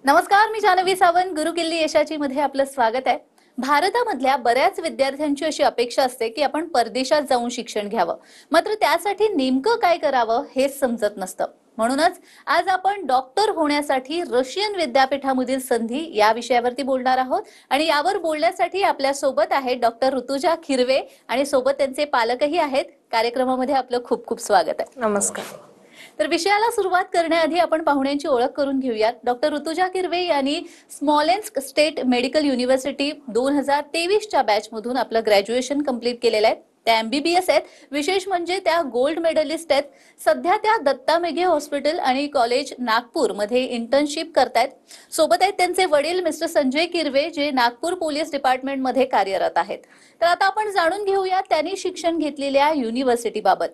नमस्कार, मी जानवी सावंत. गुरुकिल्ली यशाची मध्ये आपलं स्वागत आहे. भारतामधल्या बऱ्याच विद्यार्थ्यांची अशी अपेक्षा असते की आपण परदेशात जाऊन शिक्षण घ्यावं, मात्र त्यासाठी नेमकं काय करावं हेच समजत नसतं. म्हणूनच आज आपण डॉक्टर होण्यासाठी रशियन विद्यापीठामधील संधी या विषयावरती बोलणार आहोत. आणि यावर बोलण्यासाठी आपल्या सोबत आहेत डॉक्टर ऋतुजा खिरवे आणि सोबत त्यांचे पालकही आहेत. कार्यक्रमामध्ये आपलं खूप खूप स्वागत आहे. नमस्कार. तर विषयाला सुरुवात करण्याआधी आपण पाहुण्यांची ओळख करून घेऊयात. डॉक्टर ऋतुजा किरवे यांनी स्मॉलेन्स्क स्टेट मेडिकल युनिव्हर्सिटी 2023च्या बॅच मधून आपलं ग्रॅज्युएशन कंप्लीट केलेलं आहे. त्या MBBS आहेत. विशेष म्हणजे त्या गोल्ड मेडलिस्ट आहेत. सध्या त्या दत्ता मेघे हॉस्पिटल आणि कॉलेज नागपूर मध्ये इंटर्नशिप करतायत. सोबत आहेत त्यांचे वडील मिस्टर संजय किरवे, जे नागपूर पोलीस डिपार्टमेंट मध्ये कार्यरत आहेत. तर आता आपण जाणून घेऊया त्यांनी शिक्षण घेतलेल्या युनिव्हर्सिटी बाबत.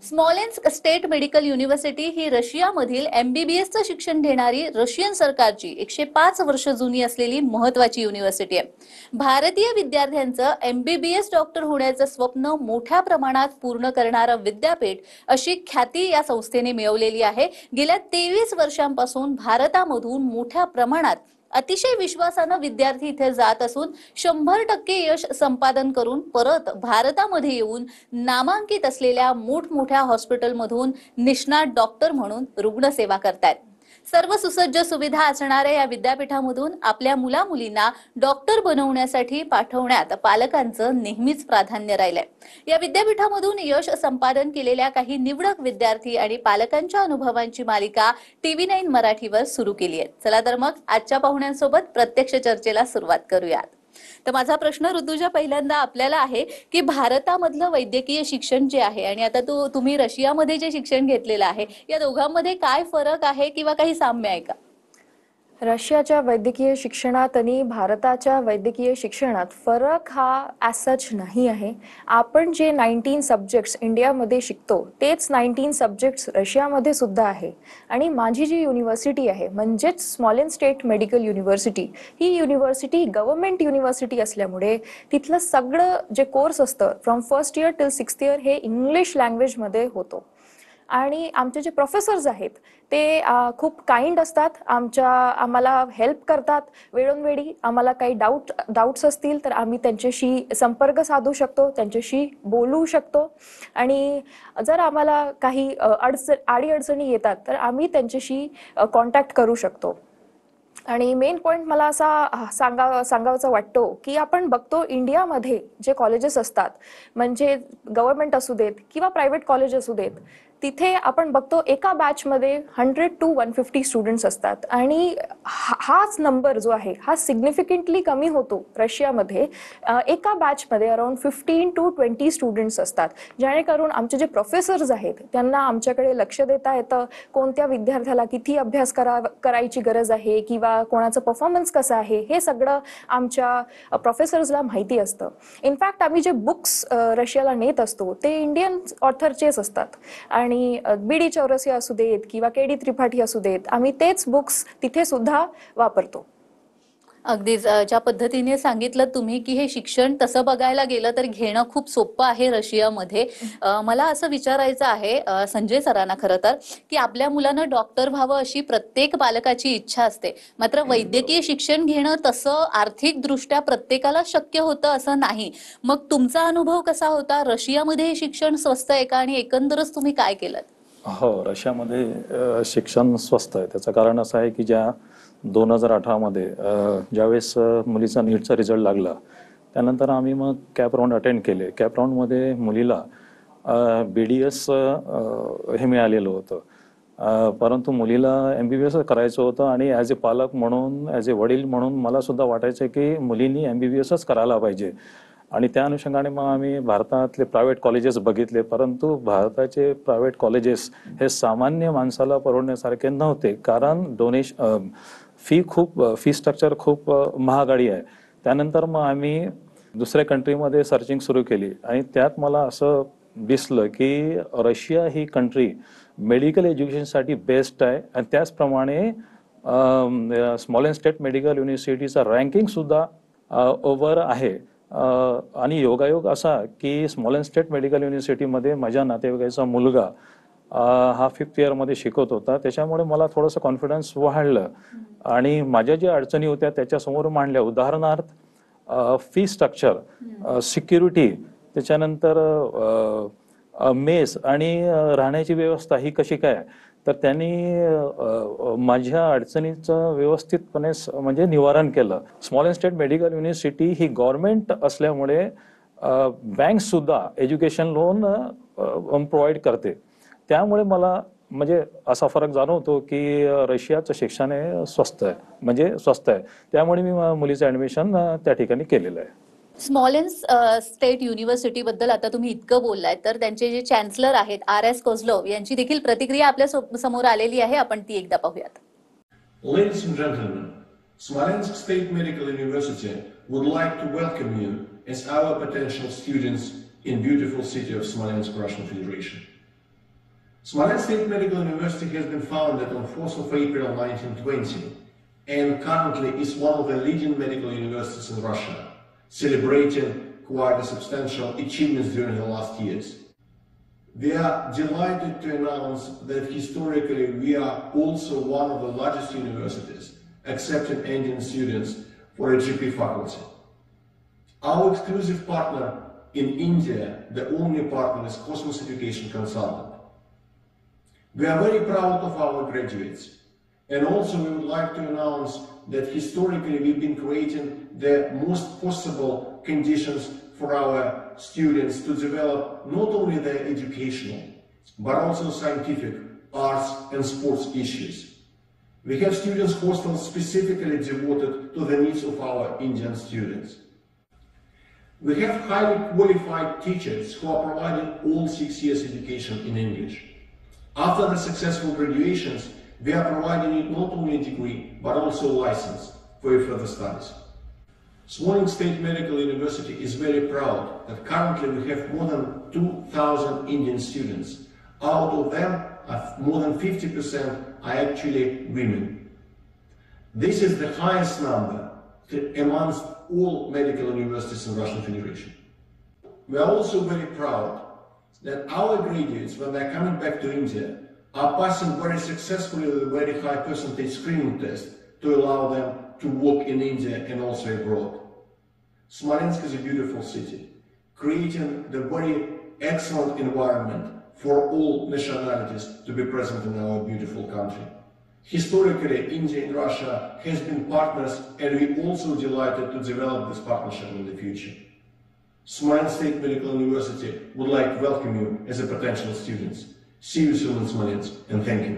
स्मॉलेन्स्क स्टेट मेडिकल युनिव्हर्सिटी ही रशियामधील MBBSचं शिक्षण देणारी रशियन सरकारची 105 वर्ष जुनी असलेली महत्वाची युनिव्हर्सिटी आहे. भारतीय विद्यार्थ्यांचं MBBS डॉक्टर होण्याचं स्वप्न मोठ्या प्रमाणात पूर्ण करणारं विद्यापीठ अशी ख्याती या संस्थेने मिळवलेली आहे. गेल्या 23 वर्षांपासून भारतामधून मोठ्या प्रमाणात अतिशय विश्वासानं विद्यार्थी इथे जात असून 100% यश संपादन करून परत भारतामध्ये येऊन नामांकित असलेल्या मोठमोठ्या हॉस्पिटलमधून निष्णात डॉक्टर म्हणून रुग्णसेवा करतायत. सर्व सुसज्ज सुविधा असणाऱ्या या विद्यापीठामधून आपल्या मुला-मुलींना डॉक्टर बनवण्यासाठी पाठवण्यात पालकांचं नेहमीच प्राधान्य राहिलंय. या विद्यापीठामधून यश संपादन केलेल्या काही निवडक विद्यार्थी आणि पालकांच्या अनुभवांची मालिका TV9 मराठीवर सुरू केली आहे. चला तर मग आजच्या पाहुण्यांसोबत प्रत्यक्ष चर्चेला सुरुवात करूयात. तर माझा प्रश्न ऋतुजा पहिल्यांदा आपल्याला आहे की भारतामधलं वैद्यकीय शिक्षण जे आहे आणि आता तुम्ही रशियामध्ये जे शिक्षण घेतलेलं आहे, या दोघांमध्ये काय फरक आहे किंवा काही साम्य आहे का? रशियाच्या वैद्यकीय शिक्षणात आणि भारताच्या वैद्यकीय शिक्षणात फरक हा ॲज सच नाही आहे. आपण जे 19 सब्जेक्ट्स इंडियामध्ये शिकतो तेच 19 सब्जेक्ट्स रशियामध्ये सुद्धा आहे. आणि माझी जी युनिव्हर्सिटी आहे म्हणजेच स्मॉलेन्स्क स्टेट मेडिकल युनिव्हर्सिटी, ही युनिव्हर्सिटी गव्हर्नमेंट युनिव्हर्सिटी असल्यामुळे तिथलं सगळं जे कोर्स असतं from first year till 6th year हे इंग्लिश लँग्वेजमध्ये होतो. आणि आमचे जे प्रोफेसर्स आहेत ते खूप काइंड असतात. आम्हाला हेल्प करतात वेळोवेळी. आम्हाला काही डाऊट्स असतील तर आम्ही त्यांच्याशी संपर्क साधू शकतो, त्यांच्याशी बोलू शकतो. आणि जर आम्हाला काही अडीअडचणी येतात तर आम्ही त्यांच्याशी कॉन्टॅक्ट करू शकतो. आणि मेन पॉईंट मला असा सांगावाचा वाटतो की आपण बघतो इंडियामध्ये जे कॉलेजेस असतात, म्हणजे गव्हर्नमेंट असू देत किंवा प्रायव्हेट कॉलेज असू देत, तिथे आपण बघतो एका बॅचमध्ये 100 to 150 स्टुडंट्स असतात. आणि हाच नंबर जो आहे हा सिग्निफिकंटली कमी होतो रशियामध्ये. एका बॅचमध्ये अराउंड 15 to 20 स्टुडंट्स असतात, जेणेकरून आमचे जे प्रोफेसर्स आहेत त्यांना आमच्याकडे लक्ष देता येतं. कोणत्या विद्यार्थ्याला किती अभ्यास करायची गरज आहे किंवा कोणाचं परफॉर्मन्स कसं आहे हे सगळं आमच्या प्रोफेसर्सला माहिती असतं. इनफॅक्ट आम्ही जे बुक्स रशियाला नेत असतो ते इंडियन ऑथरचेच असतात. आणि BD चौरसिया असू देत किंवा KD त्रिपाठी असू देत, आम्ही तेच बुक्स तिथे सुद्धा वापरतो. अगदीच ज्या पद्धतीने सांगितलं तुम्ही की हे शिक्षण तसं बघायला गेलं तर घेणं खूप सोपं आहे रशियामध्ये. मला असं विचारायचं आहे संजय सरांना, खरं तर, की आपल्या मुलानं डॉक्टर व्हावं अशी प्रत्येक पालकाची इच्छा असते, मात्र वैद्यकीय शिक्षण घेणं तसं आर्थिकदृष्ट्या प्रत्येकाला शक्य होतं असं नाही. मग तुमचा अनुभव कसा होता? रशियामध्ये हे शिक्षण स्वस्त आहे का आणि एकंदरच तुम्ही काय केलं? हो, रशियामध्ये शिक्षण स्वस्त आहे. त्याचं कारण असं आहे की 2018मध्ये ज्यावेळेस मुलीचा नीटचा रिझल्ट लागला त्यानंतर आम्ही मग कॅप राऊंड अटेंड केले. कॅप राऊंडमध्ये मुलीला BDS हे मिळालेलं होतं, परंतु मुलीला MBBS करायचं होतं. आणि ॲज ए पालक म्हणून, ॲज ए वडील म्हणून मला सुद्धा वाटायचं की मुलींनी MBBSच करायला पाहिजे. आणि त्या अनुषंगाने मग आम्ही भारतातले प्रायव्हेट कॉलेजेस बघितले, परंतु भारताचे प्रायव्हेट कॉलेजेस हे सामान्य माणसाला परवडण्यासारखे नव्हते, कारण फी स्ट्रक्चर खूप महागडी आहे. त्यानंतर मग आम्ही दुसऱ्या कंट्रीमध्ये सर्चिंग सुरू केली आणि त्यात मला असं दिसलं की रशिया ही कंट्री मेडिकल एज्युकेशनसाठी बेस्ट आहे. आणि त्याचप्रमाणे स्मॉलेन्स्क स्टेट मेडिकल युनिव्हर्सिटीचा रँकिंगसुद्धा ओव्हर आहे. आणि योगायोग असा की स्मॉलेन्स्क स्टेट मेडिकल युनिव्हर्सिटीमध्ये माझ्या नातेवाईकाचा मुलगा हा 5th इयरमध्ये शिकवत होता. त्याच्यामुळे मला थोडंसं कॉन्फिडन्स वाढलं आणि माझ्या ज्या अडचणी होत्या त्याच्यासमोर मांडल्या. उदाहरणार्थ फी स्ट्रक्चर, सिक्युरिटी, त्याच्यानंतर मेस आणि राहण्याची व्यवस्था ही कशी काय, तर त्यांनी माझ्या अडचणीचं व्यवस्थितपणे म्हणजे निवारण केलं. स्मॉल स्टेट मेडिकल युनिव्हर्सिटी ही गव्हर्नमेंट असल्यामुळे बँक सुद्धा एज्युकेशन लोन प्रोव्हाइड करते. त्यामुळे मला म्हणजे असा फरक जाणवतो की रशियाचं शिक्षण हे स्वस्त आहे, म्हणजे स्वस्त आहे. त्यामुळे मी मुलीचं ॲडमिशन त्या ठिकाणी केलेलं आहे. स्मॉलेन्स स्टेट युनिव्हर्सिटी बद्दल आता तुम्ही इतकं बोललाय, तर त्यांचे जे चॅन्सलर आहेत RS कोझलोव यांची देखील प्रतिक्रिया आपल्या समोर आलेली आहे. आपण ती एकदा पाहूयात. Ladies and gentlemen, Smolensk State Medical University would like to welcome you as our potential students in beautiful city of Smolensk, Russian Federation. Smolensk State Medical University has been founded on 4th of April 1920 and currently is one of the leading medical universities in Russia, celebrating quite a substantial achievements during the last years. We are delighted to announce that historically we are also one of the largest universities accepting Indian students for a GP faculty. Our exclusive partner in India, the only partner, is Cosmos Education Consultant. We are very proud of our graduates, and also we would like to announce that historically we've been creating the most possible conditions for our students to develop not only their educational but also scientific, arts and sports issues. We have students hostels specifically devoted to the needs of our Indian students. We have highly qualified teachers who are providing all 6 years education in English. After the successful graduations, we are providing not only a degree but also a license for your further studies. Smolensk State Medical University is very proud that currently we have more than 2,000 Indian students. Out of them, more than 50% are actually women. This is the highest number amongst all medical universities in Russian Federation. We are also very proud that our graduates, when they are coming back to India, are passing very successfully with a very high percentage screening test to allow them to work in India and also abroad. Smolensk is a beautiful city, creating the very excellent environment for all nationalities to be present in our beautiful country. Historically, India and Russia has been partners, and we also delighted to develop this partnership in the future. Smolensk State Medical University would like to welcome you as a potential students. See you soon in Smolensk, and thank you.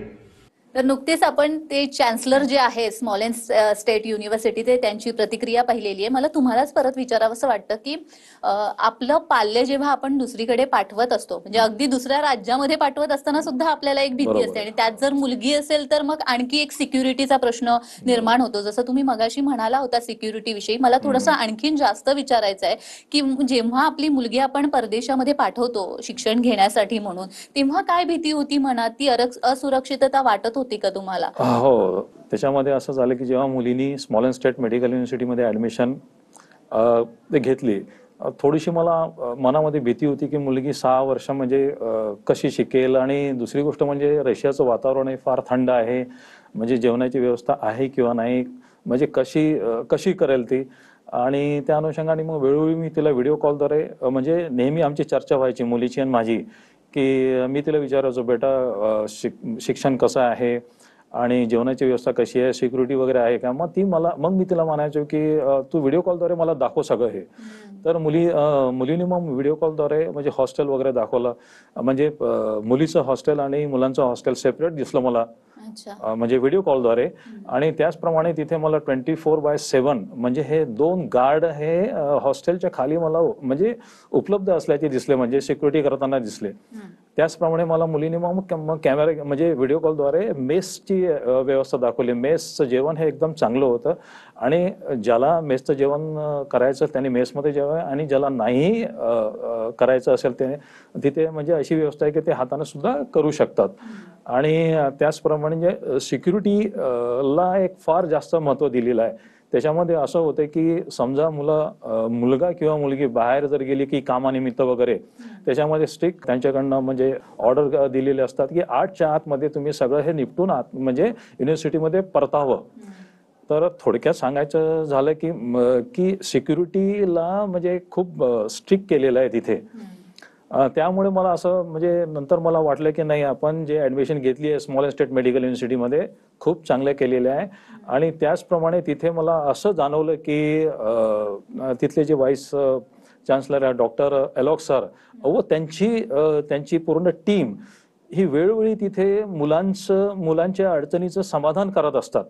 तर नुकतेच आपण ते chancellor जे आहे स्मॉलेन्स state university त्यांची प्रतिक्रिया पाहिलेली आहे. मला तुम्हालाच परत विचारावंसं वाटतं की आपलं पाल्य जेव्हा आपण दुसरीकडे पाठवत असतो, म्हणजे अगदी दुसऱ्या राज्यामध्ये पाठवत असताना सुद्धा आपल्याला एक भीती असते, आणि त्यात जर मुलगी असेल तर मग आणखी एक सिक्युरिटीचा प्रश्न निर्माण होतो. जसं तुम्ही मगाशी म्हणाला होता सिक्युरिटी विषयी, मला थोडंसं आणखीन जास्त विचारायचं आहे की जेव्हा आपली मुलगी आपण परदेशामध्ये पाठवतो शिक्षण घेण्यासाठी म्हणून, तेव्हा काय भीती होती मनात? ती असुरक्षितता वाटत होती का तुम्हाला? हो, त्याच्यामध्ये असं झालं की जेव्हा मुलींनी स्मॉलेन्स्क स्टेट मेडिकल युनिव्हर्सिटीमध्ये ॲडमिशन घेतली, थोडीशी मला मनामध्ये भीती होती की मुलगी 6 वर्ष म्हणजे कशी शिकेल, आणि दुसरी गोष्ट म्हणजे रशियाचं वातावरण हे फार थंड आहे, म्हणजे जेवणाची व्यवस्था आहे किंवा नाही, म्हणजे कशी करेल ती. आणि त्या अनुषंगाने मग वेळोवेळी मी तिला व्हिडिओ कॉलद्वारे, म्हणजे नेहमी आमची चर्चा व्हायची मुलीची आणि माझी, की मी तिला विचारायचो, बेटा शिक्षण कसं आहे आणि जेवणाची व्यवस्था कशी आहे, सिक्युरिटी वगैरे आहे का. मग मी तिला म्हणायचो की तू व्हिडिओ कॉलद्वारे मला दाखव सगळं हे. तर मुलीने मग व्हिडिओ कॉलद्वारे म्हणजे हॉस्टेल वगैरे दाखवलं, म्हणजे मुलीचं हॉस्टेल आणि मुलांचं हॉस्टेल सेपरेट दिसलं मला, म्हणजे व्हिडिओ कॉलद्वारे. आणि त्याचप्रमाणे तिथे मला 24/7 म्हणजे हे 2 गार्ड हे हॉस्टेलच्या खाली मला म्हणजे उपलब्ध असल्याचे दिसले, म्हणजे सिक्युरिटी करताना दिसले. त्याचप्रमाणे मला मुलीने मग कॅमेरा म्हणजे व्हिडिओ कॉलद्वारे मेसची व्यवस्था दाखवली. मेसचं जेवण हे एकदम चांगलं होतं, आणि ज्याला मेसचं जेवण करायचं त्याने मेसमध्ये जेवावं, आणि ज्याला नाही करायचं असेल ते तिथे म्हणजे अशी व्यवस्था आहे की ते हाताने सुद्धा करू शकतात. आणि त्याचप्रमाणे सिक्युरिटीला एक फार जास्त महत्त्व दिलेलं आहे. त्याच्यामध्ये असं होतं की समजा मुलगा किंवा मुलगी बाहेर जर गेली की कामानिमित्त वगैरे, त्याच्यामध्ये स्ट्रिक्ट त्यांच्याकडनं म्हणजे ऑर्डर दिलेले असतात की 8च्या आतमध्ये तुम्ही सगळं हे निपटून म्हणजे युनिव्हर्सिटीमध्ये परतावं. तर थोडक्यात सांगायचं झालं की सिक्युरिटीला म्हणजे खूप स्ट्रिक्ट केलेलं आहे तिथे. त्यामुळे मला असं म्हणजे नंतर मला वाटलं की नाही, आपण जे ऍडमिशन घेतली आहे स्मॉल स्टेट मेडिकल युनिव्हर्सिटीमध्ये खूप चांगलं केलेलं आहे. आणि त्याचप्रमाणे तिथे मला असं जाणवलं की तिथले जे व्हाईस चान्सलर आहे डॉक्टर एलॉक सर व त्यांची पूर्ण टीम ही वेळोवेळी तिथे मुलांच्या अडचणीचं समाधान करत असतात.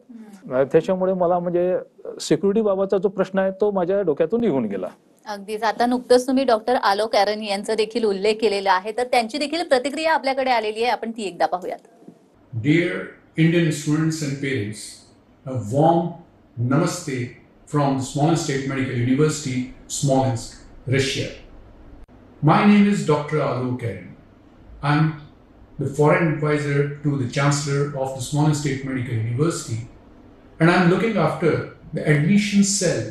त्याच्यामुळे मला म्हणजे सिक्युरिटी बाबतचा जो प्रश्न आहे तो माझ्या डोक्यातून निघून गेला. अगदीच. आता नुकतंच तुम्ही डॉक्टर आलोक ॲरन यांचा देखील उल्लेख केलेला आहे, तर त्यांची देखील प्रतिक्रिया आपल्याकडे आलेली आहे, आपण ती एकदा पाहूयात. Dear Indian students and parents, a warm namaste from the Smolensk State Medical University, Smolensk, Russia. My name is Dr. Alok Aaron. I'm the foreign advisor to the Chancellor of the Smolensk State Medical University, and I'm looking after the admission cell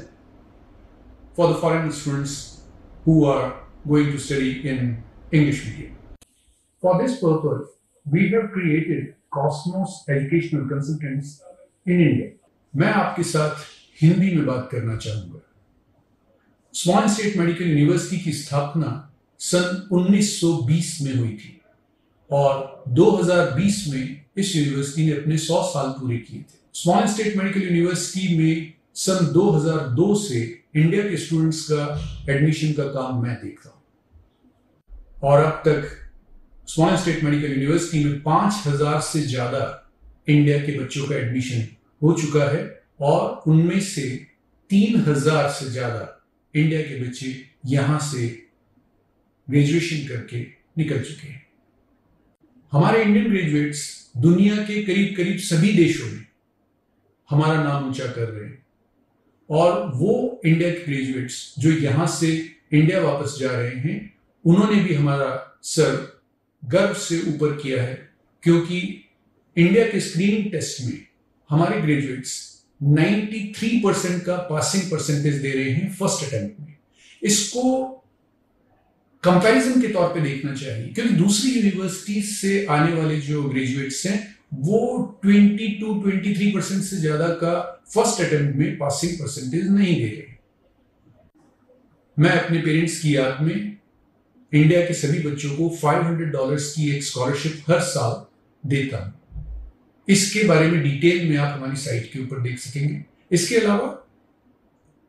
for the foreign students who are going to study in English medium. For this purpose, we have created Cosmos Educational Consultants in India. मैं आपके साथ हिंदी में बात करना चाहूंगा. स्मॉलेंस्क state medical university की स्थापना सन 1920 में हुई थी और 2020 में इस यूनिवर्सिटी ने अपने 100 साल पूरे किए थे. स्मॉलेंस्क स्टेट मेडिकल यूनिवर्सिटी में सन 2002 से इंडिया के स्टूडेंट्स का एडमिशन का काम मैं देख रहा हूं और अब तक स्मॉलेंस्क स्टेट मेडिकल यूनिवर्सिटी में 5000 से ज्यादा इंडिया के बच्चों का एडमिशन हो चुका है और उनमें से 3000 से ज्यादा इंडिया के बच्चे यहां से ग्रेजुएशन करके निकल चुके हैं. हमारे इंडियन ग्रेजुएट्स दुनिया के करीब करीब सभी देशों में हमारा नाम ऊंचा कर रहे हैं और वो इंडिया के ग्रेजुएट्स जो यहां से इंडिया वापस जा रहे हैं उन्होंने भी हमारा सर गर्व से ऊपर किया है, क्योंकि इंडिया के स्क्रीनिंग टेस्ट में हमारे ग्रेजुएट्स 93% का पासिंग परसेंटेज दे रहे हैं फर्स्ट अटेम्प्ट में. इसको कंपैरिजन के तौर पे देखना चाहिए, क्योंकि दूसरी यूनिवर्सिटी से आने वाले जो ग्रेजुएट्स हैं वो 22-23% से ज्यादा का फर्स्ट अटेम्प्ट में पासिंग परसेंटेज नहीं दे रहे. मैं अपने पेरेंट्स की याद में इंडिया के सभी बच्चों को $500 की एक स्कॉलरशिप हर साल देता हूं. इसके बारे में डिटेल में आप हमारी साइट के ऊपर देख सकेंगे. इसके अलावा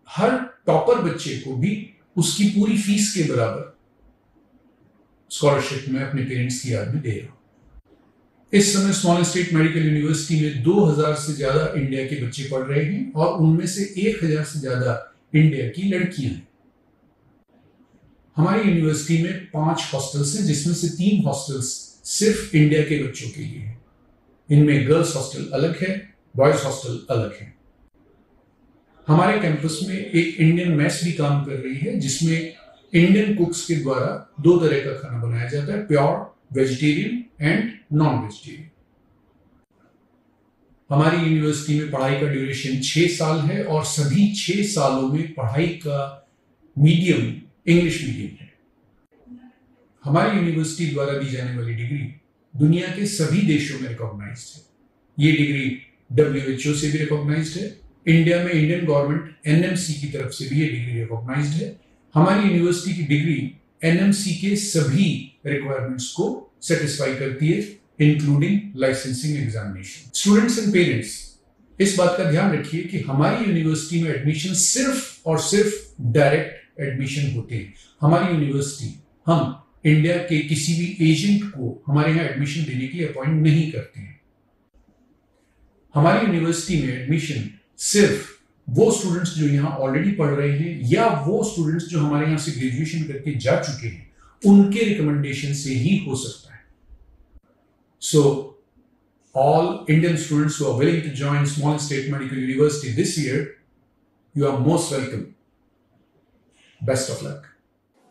हर टॉपर बच्चे को भी उसकी पूरी फीस के बराबर स्कॉलरशिप मैं अपने पेरेंट्स की याद में दे रहा हूं. इस समय स्मॉलेंस्क स्टेट मेडिकल यूनिवर्सिटी में 2000 से ज्यादा इंडिया के बच्चे पढ़ रहे हैं और उनमें से 1000 से ज्यादा इंडिया की लड़कियां हैं. हमारी यूनिवर्सिटी में 5 हॉस्टल्स हैं, जिसमें से 3 हॉस्टल्स सिर्फ इंडिया के बच्चों के लिए हैं. इनमें गर्ल्स हॉस्टल अलग है, बॉयज हॉस्टल अलग है. हमारे कैंपस में एक इंडियन मेस भी काम कर रही है, जिसमें इंडियन कुक्स के द्वारा 2 तरह का खाना बनाया जाता है, pure vegetarian end non vegetarian. हमारी यूनिवर्सिटी में पढ़ाई का ड्यूरेशन 6 साल है और सभी 6 सालों में पढ़ाई का मीडियम इंग्लिश मीडियम है. हमारी यूनिवर्सिटी द्वारा दी जाने वाली डिग्री दुनिया के सभी देशों में रिकॉग्नाइज्ड है. ये डिग्री WHO से भी रिकॉग्नाइज्ड है. इंडिया में इंडियन गवर्नमेंट NMC की तरफ से भी ये डिग्री रिकॉग्नाइज्ड है. हमारी यूनिवर्सिटी की डिग्री NMC के सभी रिक्वायरमेंट्स को सेटिस्फाई करती है, including licensing examination. Students and parents, इस बात का ध्यान रखिए कि हमारी यूनिवर्सिटी में एडमिशन सिर्फ और सिर्फ डायरेक्ट एडमिशन होते हैं. हमारी यूनिवर्सिटी हम इंडिया के किसी भी एजेंट को हमारे यहाँ एडमिशन देने के लिए अपॉइंट नहीं करते हैं. हमारी यूनिवर्सिटी में एडमिशन सिर्फ वो स्टूडेंट्स जो यहाँ ऑलरेडी पढ़ रहे हैं या वो स्टूडेंट्स जो हमारे यहाँ से ग्रेजुएशन करके जा चुके हैं उनके रिकमेंडेशन से ही हो सकता है. So all Indian students who are willing to join Smolensk State Medical University this year, you are most welcome. Best of luck.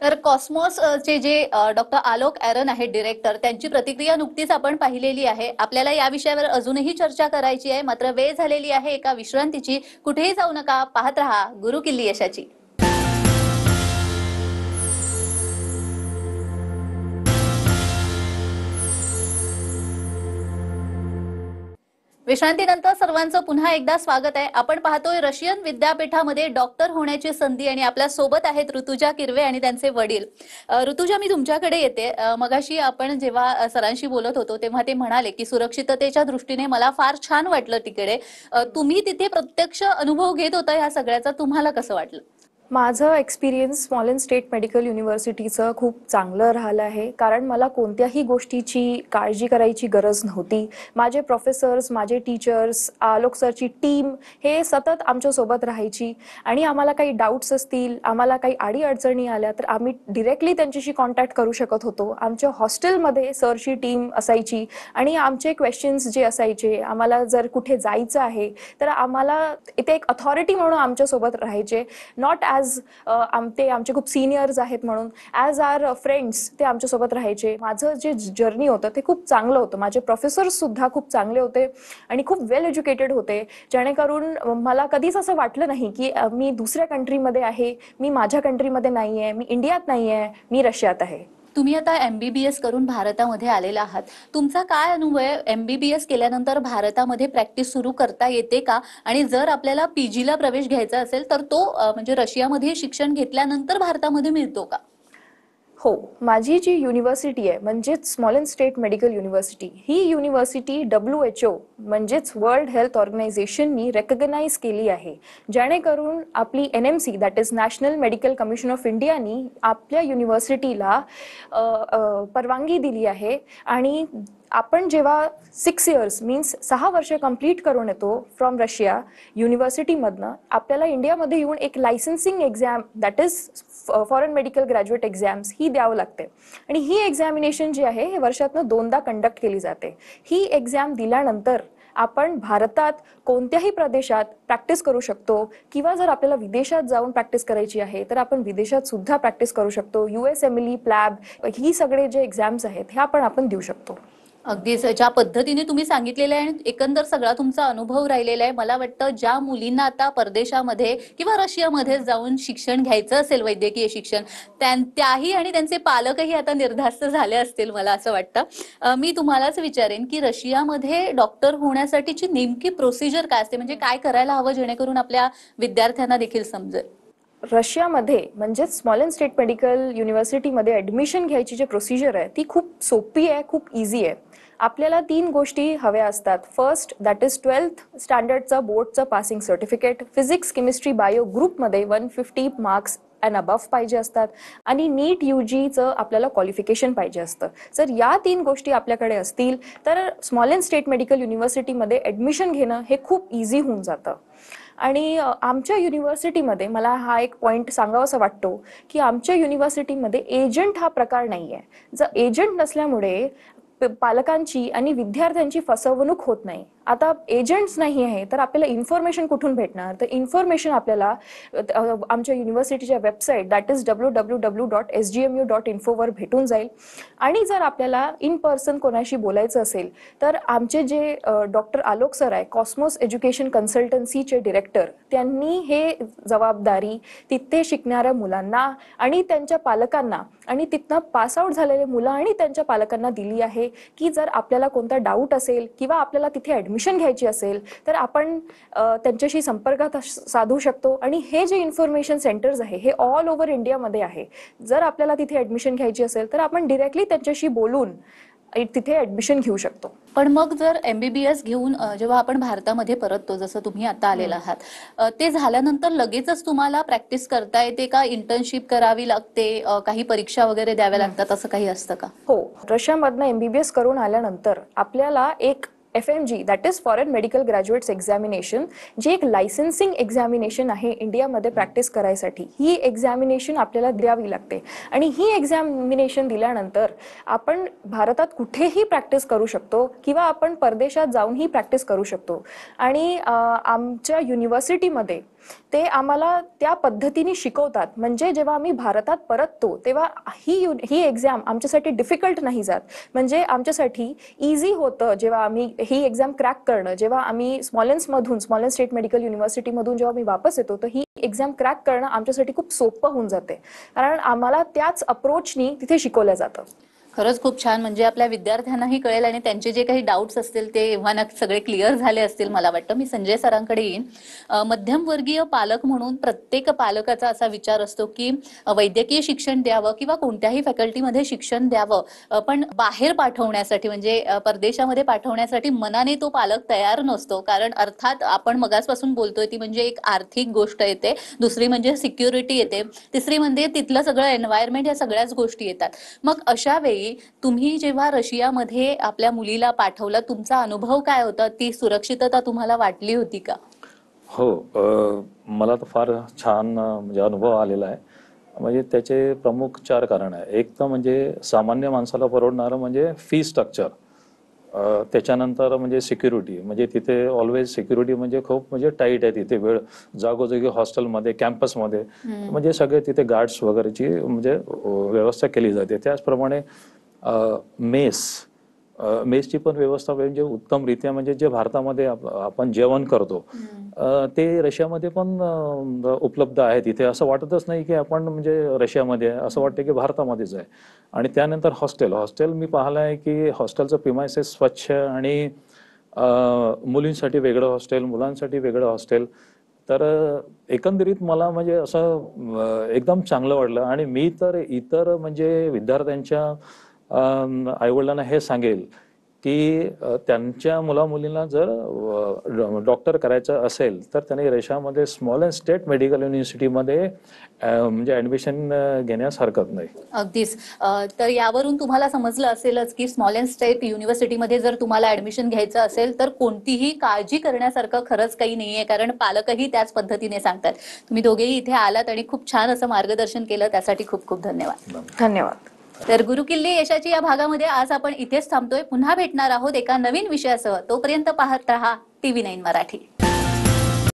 तर कॉस्मॉस चे जे डॉक्टर आलोक ॲरन आहेत डिरेक्टर, त्यांची प्रतिक्रिया नुकतीच आपण पाहिलेली आहे. आपल्याला या विषयावर अजूनही चर्चा करायची आहे, मात्र वेळ झालेली आहे एका विश्रांतीची. कुठेही जाऊ नका, पाहत रहा गुरु किल्ली यशाची. विश्रांतीनंतर सर्वांचं पुन्हा एकदा स्वागत आहे. आपण पाहतोय रशियन विद्यापीठामध्ये डॉक्टर होण्याची संधी आणि आपल्या सोबत आहेत ऋतुजा किरवे आणि त्यांचे वडील. ऋतुजा, मी तुमच्याकडे येते. मगाशी आपण जेव्हा सरांशी बोलत होतो तेव्हा ते म्हणाले की सुरक्षिततेच्या दृष्टीने मला फार छान वाटलं तिकडे. तुम्ही तिथे प्रत्यक्ष अनुभव घेत होता ह्या सगळ्याचा, तुम्हाला कसं वाटलं? माझं एक्सपिरियन्स स्मॉलेंस स्टेट मेडिकल युनिव्हर्सिटीचं खूप चांगलं राहिलं आहे, कारण मला कोणत्याही गोष्टीची काळजी करायची गरज नव्हती. माझे प्रोफेसर्स, माझे टीचर्स, आलोक सरची टीम हे सतत आमच्यासोबत राहायची आणि आम्हाला काही डाऊट्स असतील, आम्हाला काही अडीअडचणी आल्या तर आम्ही डिरेक्टली त्यांच्याशी कॉन्टॅक्ट करू शकत होतो. आमच्या हॉस्टेलमध्ये सरची टीम असायची आणि आमचे क्वेश्चन्स जे असायचे, आम्हाला जर कुठे जायचं आहे तर आम्हाला इथे एक अथॉरिटी म्हणून आमच्यासोबत राहायचे. नॉट ते आमचे खूप सिनियर्स आहेत म्हणून, ॲज आर फ्रेंड्स ते आमच्यासोबत राहायचे. माझं जे जर्नी होतं ते खूप चांगलं होतं. माझे प्रोफेसर्स सुद्धा खूप चांगले होते आणि खूप वेल एज्युकेटेड होते, जेणेकरून मला कधीच असं वाटलं नाही की मी दुसऱ्या कंट्रीमध्ये आहे, मी माझ्या कंट्रीमध्ये नाही आहे, मी इंडियात नाही आहे, मी रशियात आहे. तुम्ही आता MBBS करून भारतामध्ये आलेला आहात. तुमचा काय अनुभव आहे? MBBS केल्यानंतर भारतामध्ये प्रॅक्टिस सुरू करता येते का? आणि जर आपल्याला PG ला प्रवेश घ्यायचा असेल तर तो म्हणजे रशियामध्ये शिक्षण घेतल्यानंतर भारतामध्ये मिळतो का? हो, माझी जी युनिव्हर्सिटी आहे म्हणजेच स्मॉलेंस स्टेट मेडिकल युनिव्हर्सिटी, ही युनिव्हर्सिटी WHO म्हणजेच वर्ल्ड हेल्थ ऑर्गनायझेशननी रेकग्नाइज केली आहे, जेणेकरून आपली NMC that is national medical commission of इंडियानी आपल्या युनिव्हर्सिटीला परवानगी दिली आहे. आणि आपण जेव्हा 6 इयर्स मीन्स 6 वर्ष कंप्लीट करून येतो फ्रॉम रशिया युनिव्हर्सिटीमधनं, आपल्याला इंडियामध्ये येऊन एक licensing exam that is foreign medical graduate exams ही द्यावं लागते. आणि ही एक्झामिनेशन जी आहे हे वर्षातनं 2दा कंडक्ट केली जाते. ही एक्झाम दिल्यानंतर आपण भारतात कोणत्याही प्रदेशात प्रॅक्टिस करू शकतो, किंवा जर आपल्याला विदेशात जाऊन प्रॅक्टिस करायची आहे तर आपण विदेशात सुद्धा प्रॅक्टिस करू शकतो. USMLE, प्लॅब ही सगळे जे एक्झाम्स आहेत ह्या पण आपण देऊ शकतो. अगदीच ज्या पद्धतीने तुम्ही सांगितलेलं आहे आणि एकंदर सगळा तुमचा अनुभव राहिलेला आहे, मला वाटतं ज्या मुलींना आता परदेशामध्ये किंवा रशियामध्ये जाऊन शिक्षण घ्यायचं असेल, वैद्यकीय शिक्षण, त्याही आणि त्यांचे पालकही आता निर्धास्त झाले असतील मला असं वाटतं. मी तुम्हालाच विचारेन की रशियामध्ये डॉक्टर होण्यासाठीची नेमकी प्रोसिजर काय असते, म्हणजे काय करायला हवं जेणेकरून आपल्या विद्यार्थ्यांना देखील समजेल? रशियामध्ये म्हणजेच स्मॉलेंस स्टेट मेडिकल युनिव्हर्सिटीमध्ये ॲडमिशन घ्यायची जी प्रोसिजर आहे ती खूप सोपी आहे, खूप इझी आहे. आपल्याला 3 गोष्टी हव्या असतात. फर्स्ट दॅट इज 12th स्टँडर्डचं बोर्डचं passing certificate, physics, chemistry, bio ग्रुपमध्ये 150 मार्क्स अँड अबव्ह पाहिजे असतात, आणि नीट UGचं आपल्याला क्वालिफिकेशन पाहिजे असतं. जर या 3 गोष्टी आपल्याकडे असतील तर स्मॉलेंस स्टेट मेडिकल युनिव्हर्सिटीमध्ये ॲडमिशन घेणं हे खूप इझी होऊन जातं. आणि आमच्या युनिव्हर्सिटीमध्ये मला हा एक पॉईंट सांगावासा वाटतो की आमच्या युनिव्हर्सिटीमध्ये एजंट हा प्रकार नाही आहे. जर एजंट नसल्यामुळे पालकांची आणि विद्यार्थ्यांची फसवणूक होत नाही. आता एजंट्स नाही आहे तर आपल्याला इन्फॉर्मेशन कुठून भेटणार? तर इन्फॉर्मेशन आपल्याला आमच्या युनिव्हर्सिटीच्या वेबसाईट दॅट इज www.sgmu.info वर भेटून जाईल. आणि जर आपल्याला इन पर्सन कोणाशी बोलायचं असेल तर आमचे जे डॉक्टर आलोक सर आहे, कॉस्मॉस एज्युकेशन कन्सल्टन्सीचे डिरेक्टर, त्यांनी हे जबाबदारी तिथे शिकणाऱ्या मुलांना आणि त्यांच्या पालकांना आणि तिथनं पासआउट झालेले मुलं आणि त्यांच्या पालकांना दिली आहे की जर आपल्याला कोणता डाऊट असेल किंवा आपल्याला तिथे ॲडमिशन घ्यायची असेल तर आपण त्यांच्याशी संपर्कात साधू शकतो. आणि हे जे इन्फॉर्मेशन सेंटर्स आहे हे ऑल ओव्हर इंडियामध्ये आहे. जर आपल्याला तिथे ॲडमिशन घ्यायची असेल तर आपण डिरेक्टली त्यांच्याशी बोलून तिथे ॲडमिशन घेऊ शकतो. पण मग जर MBBS घेऊन जेव्हा आपण भारतामध्ये परततो, जसं तुम्ही आता आलेला आहात, ते झाल्यानंतर लगेचच तुम्हाला प्रॅक्टिस करता येते का? इंटर्नशिप करावी लागते, काही परीक्षा वगैरे द्याव्या लागतात, असं काही असतं का? हो, रशियामधनं MBBS करून आल्यानंतर आपल्याला एक FMG, that is foreign medical graduates examination, जी एक लायसन्सिंग एक्झामिनेशन आहे इंडियामध्ये प्रॅक्टिस करायसाठी. ही एक्झामिनेशन आपल्याला द्यावी लागते आणि ही एक्झामिनेशन दिल्यानंतर आपण भारतात कुठेही प्रॅक्टिस करू शकतो किंवा आपण परदेशात जाऊनही प्रॅक्टिस करू शकतो. आणि आमच्या युनिव्हर्सिटीमध्ये ते आम्हाला त्या पद्धतीने शिकवतात. म्हणजे जेव्हा आम्ही भारतात परततो तेव्हा ही एक्झाम आमच्यासाठी डिफिकल्ट नाही जात. म्हणजे आमच्यासाठी इझी होतं जेव्हा आम्ही ही एक्झाम क्रॅक करणं. जेव्हा आम्ही स्मॉलेन्स स्टेट मेडिकल युनिव्हर्सिटीमधून जेव्हा मी वापस येतो तर ही एक्झाम क्रॅक करणं आमच्यासाठी खूप सोपं होऊन जाते, कारण आम्हाला त्याच अप्रोचनी तिथे शिकवलं जातं. खरंच खूप छान. म्हणजे आपल्या विद्यार्थ्यांनाही कळेल आणि त्यांचे जे काही डाऊट्स असतील ते एव्हा सगळे क्लिअर झाले असतील मला वाटतं. मी संजय सरांकडे येईन. मध्यमवर्गीय पालक म्हणून प्रत्येक पालकाचा असा विचार असतो की वैद्यकीय शिक्षण द्यावं किंवा कोणत्याही फॅकल्टीमध्ये शिक्षण द्यावं, पण बाहेर पाठवण्यासाठी म्हणजे परदेशामध्ये पाठवण्यासाठी मनाने तो पालक तयार नसतो. कारण अर्थात आपण मगासपासून बोलतोय ती म्हणजे एक आर्थिक गोष्ट येते, दुसरी म्हणजे सिक्युरिटी येते, तिसरी म्हणजे तिथलं सगळं एन्व्हायरमेंट, या सगळ्याच गोष्टी येतात. मग अशा वेळी तुम्ही जेव्हा रशियामध्ये आपल्या मुलीला पाठवलं, तुमचा अनुभव काय होता? ती सुरक्षितता तुम्हाला वाटली होती का? हो, मला तर फार छान म्हणजे अनुभव आलेला आहे. म्हणजे त्याचे प्रमुख 4 कारण आहे. एक तर म्हणजे सामान्य माणसाला परवडणारं म्हणजे फी स्ट्रक्चर, त्याच्यानंतर म्हणजे सिक्युरिटी, म्हणजे तिथे ऑलवेज सिक्युरिटी म्हणजे खूप म्हणजे टाईट आहे तिथे. वेळ जागोजागी हॉस्टेलमध्ये, कॅम्पसमध्ये म्हणजे सगळे तिथे गार्ड्स वगैरेची म्हणजे व्यवस्था केली जाते. त्याचप्रमाणे मेसची पण व्यवस्था म्हणजे उत्तमरित्या, म्हणजे जे भारतामध्ये आपण जेवण करतो ते रशियामध्ये पण उपलब्ध आहे. तिथे असं वाटतच नाही की आपण म्हणजे रशियामध्ये आहे, असं वाटतं की भारतामध्येच आहे. आणि त्यानंतर हॉस्टेल मी पाहिलं आहे की हॉस्टेलचं प्रिमायसेस स्वच्छ आणि मुलींसाठी वेगळं हॉस्टेल, मुलांसाठी वेगळं हॉस्टेल. तर एकंदरीत मला म्हणजे असं एकदम चांगलं वाटलं. आणि मी तर इतर म्हणजे विद्यार्थ्यांच्या आईवडिलांना हे सांगेल की त्यांच्या मुलींना जर डॉक्टर करायचं असेल तर त्यांनी रशियामध्ये स्मॉलेन्स स्टेट मेडिकल युनिव्हर्सिटीमध्ये म्हणजे ऍडमिशन घेण्यास हरकत नाही. अगदीच. तर यावरून तुम्हाला समजलं असेलच की स्मॉलेन्स स्टेट युनिव्हर्सिटीमध्ये जर तुम्हाला ऍडमिशन घ्यायचं असेल तर कोणतीही काळजी करण्यासारखं खरंच काही नाहीये, कारण पालकही त्याच पद्धतीने सांगतात. तुम्ही दोघेही इथे आलात आणि खूप छान असं मार्गदर्शन केलं, त्यासाठी खूप खूप धन्यवाद. धन्यवाद. तर गुरुकिल्ली यशाची या भागामध्ये आज आपण इथेच थांबतोय. पुन्हा भेटणार आहोत एका नवीन विषयासह. तोपर्यंत पाहत रहा TV9 मराठी.